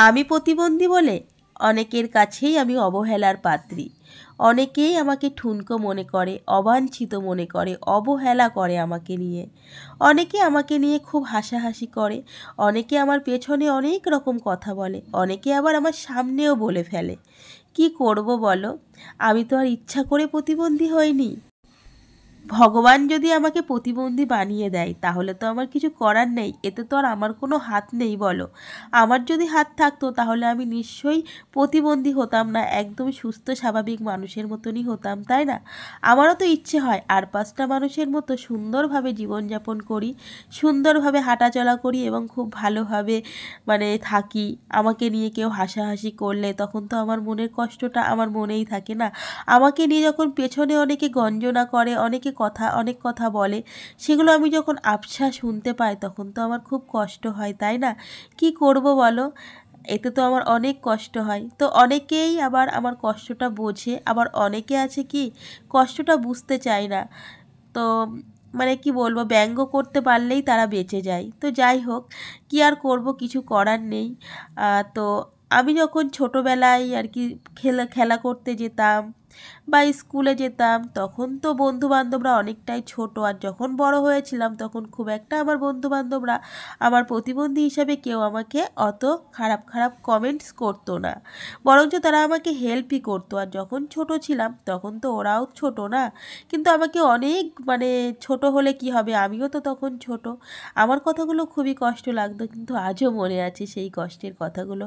আমি প্রতিবন্ধী বলে অনেকের কাছেই আমি অবহেলার পাত্রী। অনেকেই আমাকে ঠুনকো মনে করে, অবাঞ্ছিত মনে করে, অবহেলা করে আমাকে নিয়ে। অনেকে আমাকে নিয়ে খুব হাসাহাসি করে, অনেকে আমার পেছনে অনেক রকম কথা বলে, অনেকে আবার আমার সামনেও বলে ফেলে। কি করব বলো? আমি তো আর ইচ্ছা করে প্রতিবন্ধী হইনি। ভগবান যদি আমাকে প্রতিবন্ধী বানিয়ে দেয় তাহলে তো আমার কিছু করার নেই, এতে তো আর আমার কোনো হাত নেই বলো। আমার যদি হাত থাকতো তাহলে আমি নিশ্চয়ই প্রতিবন্ধী হতাম না, একদম সুস্থ স্বাভাবিক মানুষের মতনই হতাম, তাই না? আমারও তো ইচ্ছে হয় আর পাঁচটা মানুষের মতো সুন্দরভাবে জীবনযাপন করি, সুন্দরভাবে হাঁটাচলা করি এবং খুব ভালোভাবে থাকি। আমাকে নিয়ে কেউ হাসাহাসি করলে তখন তো আমার মনের কষ্টটা আমার মনেই থাকে না। আমাকে নিয়ে যখন পেছনে অনেকে গঞ্জনা করে, অনেক কথা বলে, সেগুলো আমি যখন আবছা শুনতে পাই তখন তো আমার খুব কষ্ট হয়, তাই না? কি করব বলো? এতে তো আমার অনেক কষ্ট হয়। তো অনেকেই আবার আমার কষ্টটা বোঝে, আবার অনেকে আছে কি কষ্টটা বুঝতে চায় না। তো কি বলবো, ব্যঙ্গ করতে পারলেই তারা বেঁচে যায়। তো যাই হোক, কি আর করব, কিছু করার নেই। তো আমি যখন ছোটোবেলায় আর কি খেলা করতে যেতাম বা স্কুলে যেতাম তখন তো বন্ধুবান্ধবরা অনেকটাই ছোট, আর যখন বড় হয়েছিলাম তখন খুব একটা আমার বন্ধুবান্ধবরা আমার প্রতিবন্ধী হিসাবে কেউ আমাকে অত খারাপ খারাপ কমেন্টস করতো না, বরঞ্চ তারা আমাকে হেল্পই করতো। আর যখন ছোট ছিলাম তখন তো ওরাও ছোট না, কিন্তু আমাকে অনেক ছোট হলে কি হবে, আমিও তো তখন ছোট। আমার কথাগুলো খুবই কষ্ট লাগতো, কিন্তু আজও মনে আছে সেই কষ্টের কথাগুলো।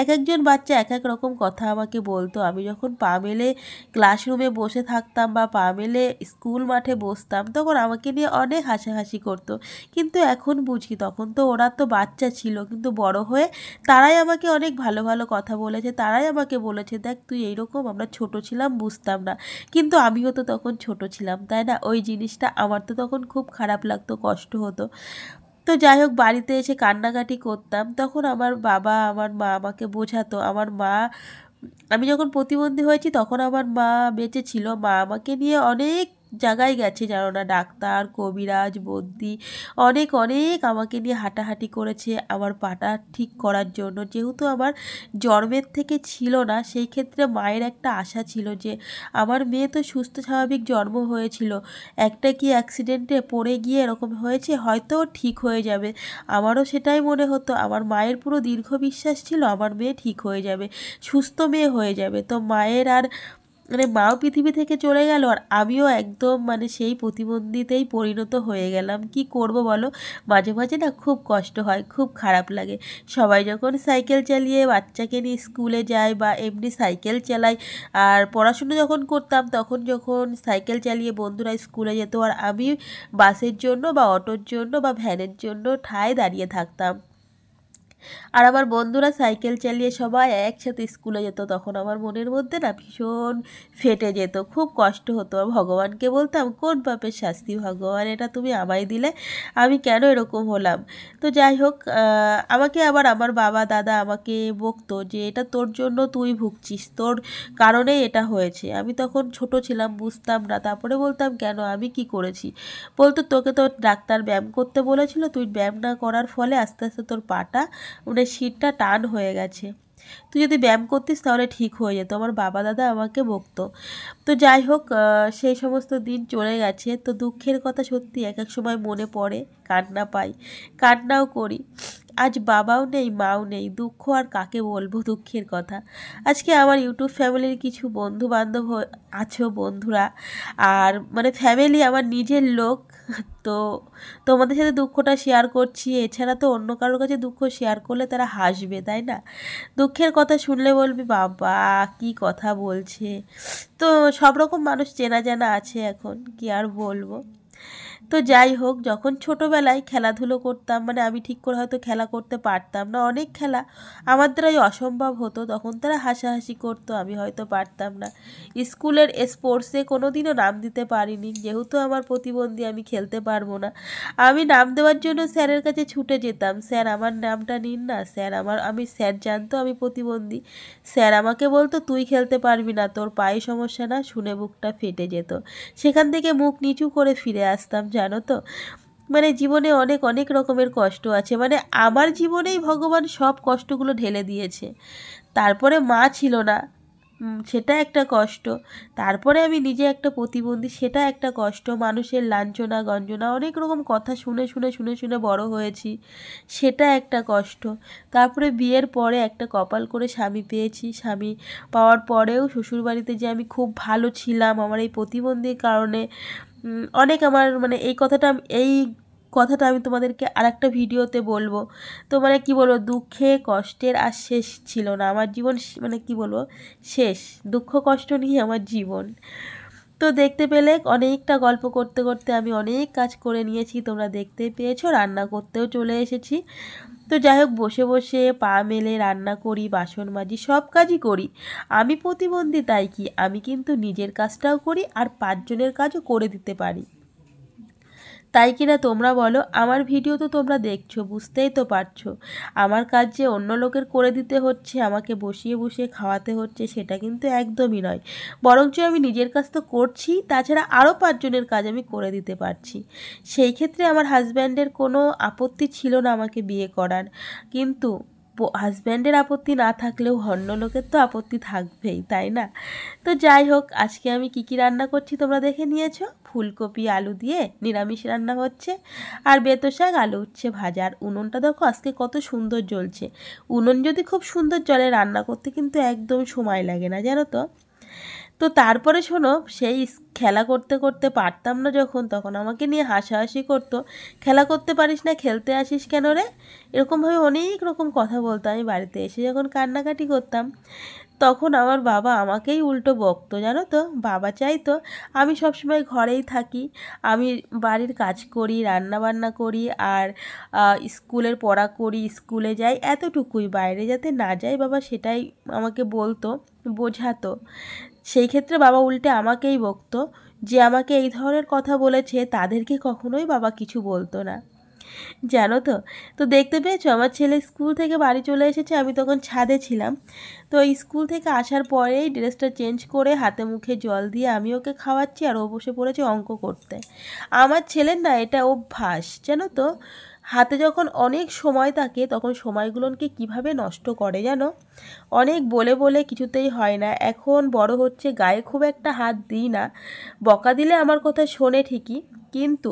এক একজন বাচ্চা এক এক রকম কথা আমাকে বলতো। আমি যখন পা মেলে ক্লাসরুমে বসে থাকতাম বা পা মেলে স্কুল মাঠে বসতাম তখন আমাকে নিয়ে অনেক হাসাহাসি করতো, কিন্তু এখন বুঝি তখন তো ওরা তো বাচ্চা ছিল, কিন্তু বড় হয়ে তারাই আমাকে অনেক ভালো ভালো কথা বলেছে, তারাই আমাকে বলেছে দেখ তুই এইরকম, আমরা ছোট ছিলাম বুঝতাম না, কিন্তু আমিও তো তখন ছোট ছিলাম, তাই না? ওই জিনিসটা আমার তো তখন খুব খারাপ লাগতো, কষ্ট হতো। তো যাই হোক, বাড়িতে এসে কান্নাকাটি করতাম, তখন আমার বাবা আমার মা আমাকে বোঝাতো। আমার মা, আমি যখন প্রতিবন্ধী হয়েছি তখন আমার মা বেঁচে ছিল, মা আমাকে নিয়ে অনেক জায়গায় গেছে জানো না, ডাক্তার, কবিরাজ, বদ্যি, অনেক অনেক আমাকে নিয়ে হাঁটাহাঁটি করেছে আমার পাটা ঠিক করার জন্য। যেহেতু আমার জন্মের থেকে ছিল না, সেই ক্ষেত্রে মায়ের একটা আশা ছিল যে আমার মেয়ে তো সুস্থ স্বাভাবিক জন্ম হয়েছিল, একটা কি অ্যাক্সিডেন্টে পড়ে গিয়ে এরকম হয়েছে, হয়তো ঠিক হয়ে যাবে। আমারও সেটাই মনে হতো, আমার মায়ের পুরো দীর্ঘ বিশ্বাস ছিল আমার মেয়ে ঠিক হয়ে যাবে, সুস্থ মেয়ে হয়ে যাবে। তো মায়ের আর মাও পৃথিবী থেকে চলে গেল, আর আমিও একদম সেই প্রতিবন্ধীতেই পরিণত হয়ে গেলাম। কি করব বলো? মাঝে মাঝে না খুব কষ্ট হয়, খুব খারাপ লাগে। সবাই যখন সাইকেল চালিয়ে বাচ্চাকে নিয়ে স্কুলে যায় বা এমনি সাইকেল চালায়, আর পড়াশুনো যখন করতাম তখন যখন সাইকেল চালিয়ে বন্ধুরা স্কুলে যেত আর আমি বাসের জন্য বা অটোর জন্য বা ভ্যানের জন্য ঠায় দাঁড়িয়ে থাকতাম, আর আমার বন্ধুরা সাইকেল চালিয়ে সবাই একসাথে স্কুলে যেত, তখন আমার মনের মধ্যে না ভীষণ ফেটে যেত, খুব কষ্ট হতো। আর ভগবানকে বলতাম কোন পাপের শাস্তি ভগবান, এটা তুমি আমায় দিলে, আমি কেন এরকম হলাম? তো যাই হোক, আমাকে আবার আমার বাবা দাদা আমাকে বকতো যে এটা তোর জন্য, তুই ভুগছিস, তোর কারণেই এটা হয়েছে। আমি তখন ছোট ছিলাম, বুঝতাম না। তারপরে বলতাম কেন, আমি কি করেছি? বলতো তোকে তো ডাক্তার ব্যায়াম করতে বলেছিল, তুই ব্যায়াম না করার ফলে আস্তে আস্তে তোর পাটা শিরটা টান হয়ে গেছে, তুই যদি ব্যায়াম করতিস তাহলে ঠিক হয়ে যেত। আমার বাবা দাদা আমাকে বকতো। তো যাই হোক, সেই সমস্ত দিন চলে গেছে। তো দুঃখের কথা সত্যি এক এক সময় মনে পড়ে, কান্না পাই, কান্নাও করি। আজ বাবাও নেই, মাও নেই, দুঃখ আর কাকে বলবো দুঃখের কথা। আজকে আমার ইউটিউব ফ্যামিলির কিছু বন্ধু বান্ধব আছো, বন্ধুরা আর ফ্যামিলি আমার নিজের লোক, তো তোমাদের সাথে দুঃখটা শেয়ার করছি। এছাড়া তো অন্য কারোর কাছে দুঃখ শেয়ার করলে তারা হাসবে, তাই না? দুঃখের কথা শুনলে বলবি বাবা কি কথা বলছে। তো সব রকম মানুষ চেনা জানা আছে এখন, কি আর বলবো। তো যাই হোক, যখন ছোটোবেলায় খেলাধুলো করতাম, আমি ঠিক করে হয়তো খেলা করতে পারতাম না, অনেক খেলা আমার দ্বারাই অসম্ভব হতো, তখন তারা হাসাহাসি করতো, আমি হয়তো পারতাম না। স্কুলের স্পোর্টসে কোনো দিনও নাম দিতে পারিনি, যেহেতু আমার প্রতিবন্ধী আমি খেলতে পারবো না। আমি নাম দেওয়ার জন্য স্যারের কাছে ছুটে যেতাম, স্যার আমার নামটা নিন না স্যার, স্যার জানতো আমি প্রতিবন্ধী, স্যার আমাকে বলতো তুই খেলতে পারবি না, তোর পায়ে সমস্যা না, শুনে বুকটা ফেটে যেত। সেখান থেকে মুখ নিচু করে ফিরে আসতাম, জানো তো। মানে জীবনে অনেক অনেক রকমের কষ্ট আছে, মানে আমার জীবনেই ভগবান সব কষ্টগুলো ঢেলে দিয়েছে। তারপরে মা ছিল না, সেটা একটা কষ্ট। তারপরে আমি নিজে একটা প্রতিবন্ধী, সেটা একটা কষ্ট। মানুষের লাঞ্ছনা গঞ্জনা অনেক রকম কথা শুনে শুনে শুনে শুনে বড় হয়েছি, সেটা একটা কষ্ট। তারপরে বিয়ের পরে একটা কপাল করে স্বামী পেয়েছি, স্বামী পাওয়ার পরেও শ্বশুরবাড়িতে যে আমি খুব ভালো ছিলাম আমার এই প্রতিবন্ধীর কারণে, অনেক আমার মানে এই কথাটা আমি তোমাদেরকে আরেকটা ভিডিওতে বলবো। তো মানে কী বলবো, দুঃখে কষ্টের আর শেষ ছিল না আমার জীবন, মানে কী বলবো, শেষ দুঃখ কষ্ট নিয়ে আমার জীবন। তো দেখতে পেলে অনেকটা গল্প করতে করতে আমি অনেক কাজ করে নিয়েছি, তোমরা দেখতে পেয়েছো, রান্না করতেও চলে এসেছি। তো যাই হোক, বসে বসে পা মেলে রান্না করি, বাসন মাজি, সব কাজই করি। আমি প্রতিবন্ধী তাই কি, আমি কিন্তু নিজের কাজটাও করি আর 5 জনের কাজও করে দিতে পারি। তাই কিনা তোমরা বলো? আমার ভিডিও তো তোমরা দেখছো, বুঝতেই তো পারছো আমার কাজ যে অন্য লোকের করে দিতে হচ্ছে, আমাকে বসিয়ে বসিয়ে খাওয়াতে হচ্ছে, সেটা কিন্তু একদমই নয়। বরঞ্চ আমি নিজের কাজ তো করছি, তাছাড়া আরও 5 জনের কাজ আমি করে দিতে পারছি। সেই ক্ষেত্রে আমার হাজব্যান্ডের কোনো আপত্তি ছিল না আমাকে বিয়ে করার, কিন্তু হাজব্যান্ডের আপত্তি না থাকলেও অন্য লোকের তো আপত্তি থাকবেই, তাই না? তো যাই হোক, আজকে আমি কি কি রান্না করছি তোমরা দেখে নিয়েছো। ফুলকপি আলু দিয়ে নিরামিষ রান্না হচ্ছে, আর বেতো শাক আলু উচ্ছে ভাজা। আর উনুনটা দেখো আজকে কত সুন্দর জ্বলছে। উনুন যদি খুব সুন্দর জ্বলে, রান্না করতে কিন্তু একদম সময় লাগে না, জানো তো। তো তারপরে শোনো, সেই খেলা করতে করতে পারতাম না যখন, তখন আমাকে নিয়ে হাসাহাসি করতো, খেলা করতে পারিস না, খেলতে আসিস কেন রে, এরকমভাবে অনেক রকম কথা বলতো। আমি বাড়িতে এসে যখন কান্নাকাটি করতাম, তখন আমার বাবা আমাকেই উল্টো বকতো, জানো তো। বাবা চাইতো আমি সবসময় ঘরেই থাকি, আমি বাড়ির কাজ করি, রান্না বান্না করি, আর স্কুলের পড়া করি, স্কুলে যাই, এতটুকুই, বাইরে যাতে না যাই বাবা, সেটাই আমাকে বলতো, বোঝাতো। সেই ক্ষেত্রে বাবা উল্টে আমাকেই বকতো, যে আমাকে এই ধরনের কথা বলেছে তাদেরকে কখনোই বাবা কিছু বলতো না, জানো তো। তো দেখতে পেয়েছো, আমার ছেলে স্কুল থেকে বাড়ি চলে এসেছে, আমি তখন ছাদে ছিলাম। তো স্কুল থেকে আসার পরেই ড্রেসটা চেঞ্জ করে হাতে মুখে জল দিয়ে আমি ওকে খাওয়াচ্ছি, আর ও বসে পড়েছে অঙ্ক করতে। আমার ছেলের না এটা অভ্যাস, জানো তো। হাতে যখন অনেক সময় থাকে তখন সময়গুলোকে কিভাবে নষ্ট করে জানো। অনেক বলে বলে কিছুতেই হয় না, এখন বড় হচ্ছে, গায়ে খুব একটা হাত দিই না, বকা দিলে আমার কথা শোনে ঠিকই, কিন্তু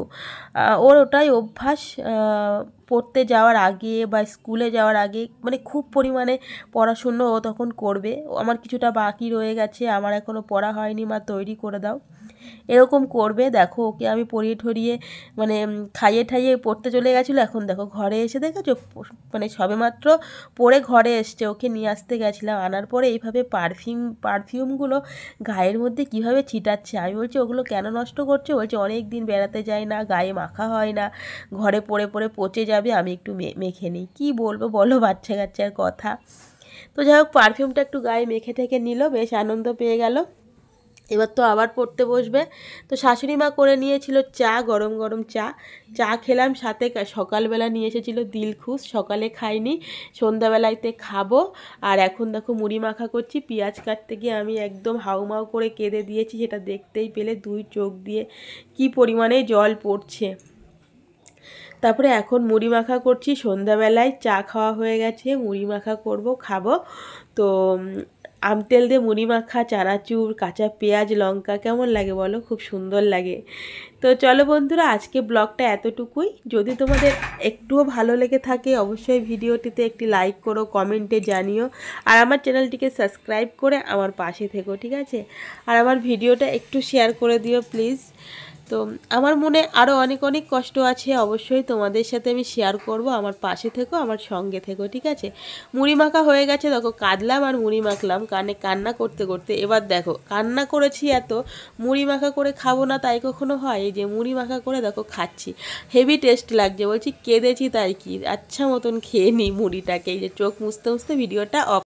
ওর ওটাই অভ্যাস। পড়তে যাওয়ার আগে বা স্কুলে যাওয়ার আগে মানে খুব পরিমাণে পড়াশুনো ও তখন করবে। আমার কিছুটা বাকি রয়ে গেছে, আমার এখনও পড়া হয়নি, মা তৈরি করে দাও, এরকম করবে। দেখো ওকে আমি পড়িয়ে ঠরিয়ে মানে খাইয়ে ঠাইয়ে পড়তে চলে গেছিলো, এখন দেখো ঘরে এসে দেখেছো, মানে সবেমাত্র পড়ে ঘরে এসছে, ওকে নিয়ে আসতে গেছিলাম, আনার পরে এইভাবে পারফিউমগুলো গায়ের মধ্যে কিভাবে ছিটাচ্ছে। আমি বলছি ওগুলো কেন নষ্ট করছো? বলছে অনেক দিন বেড়াতে যায় না, গায়ে মাখা হয় না, ঘরে পড়ে পড়ে পচে যাবে, আমি একটু মেখে নিই। কী বলবো বলো, বাচ্চা কাচ্চার কথা। তো যাই হোক, পারফিউমটা একটু গায়ে মেখে ঠেকে নিল, বেশ আনন্দ পেয়ে গেল। এবার তো আবার পড়তে বসবে। তো শাশুড়ি মা করে নিয়েছিল চা, গরম গরম চা, চা খেলাম, সাথে সকালবেলা নিয়ে এসেছিল দিলখুশ, সকালে খাইনি, সন্ধ্যাবেলাতে খাবো। আর এখন দেখো মুড়ি মাখা করছি, পেঁয়াজ কাটতে গিয়ে আমি একদম হাউমাউ করে কেঁদে দিয়েছি, সেটা দেখতেই পেলে, 2 চোখ দিয়ে কি পরিমাণে জল পড়ছে। তারপরে এখন মুড়ি মাখা করছি, সন্ধ্যাবেলায় চা খাওয়া হয়ে গেছে, মুড়ি মাখা করব, খাবো। তো আমতেল দিয়ে মুড়ি মাখা, চানাচুর, কাঁচা পেঁয়াজ, লঙ্কা, কেমন লাগে বলো? খুব সুন্দর লাগে। তো চলো বন্ধুরা, আজকে ব্লগটা এতটুকুই। যদি তোমাদের একটুও ভালো লেগে থাকে অবশ্যই ভিডিওটিতে একটি লাইক করো, কমেন্টে জানিও, আর আমার চ্যানেলটিকে সাবস্ক্রাইব করে আমার পাশে থেকো, ঠিক আছে? আর আমার ভিডিওটা একটু শেয়ার করে দিও প্লিজ। তো আমার মনে আরও অনেক অনেক কষ্ট আছে, অবশ্যই তোমাদের সাথে আমি শেয়ার করব। আমার পাশে থেকো, আমার সঙ্গে থেকো, ঠিক আছে? মুড়ি মাখা হয়ে গেছে, দেখো কাঁদলাম আর মুড়ি মাখলাম, কান্না করতে করতে। এবার দেখো কান্না করেছি এত, মুড়ি মাখা করে খাবো না তাই কখনো হয়? এই যে মুড়ি মাখা করে দেখো খাচ্ছি, হেভি টেস্ট লাগছে, বলছি কেঁদেছি তাই কি, আচ্ছা মতন খেয়ে নিই মুড়িটাকে। এই যে চোখ মুছতে মুছতে ভিডিওটা অফ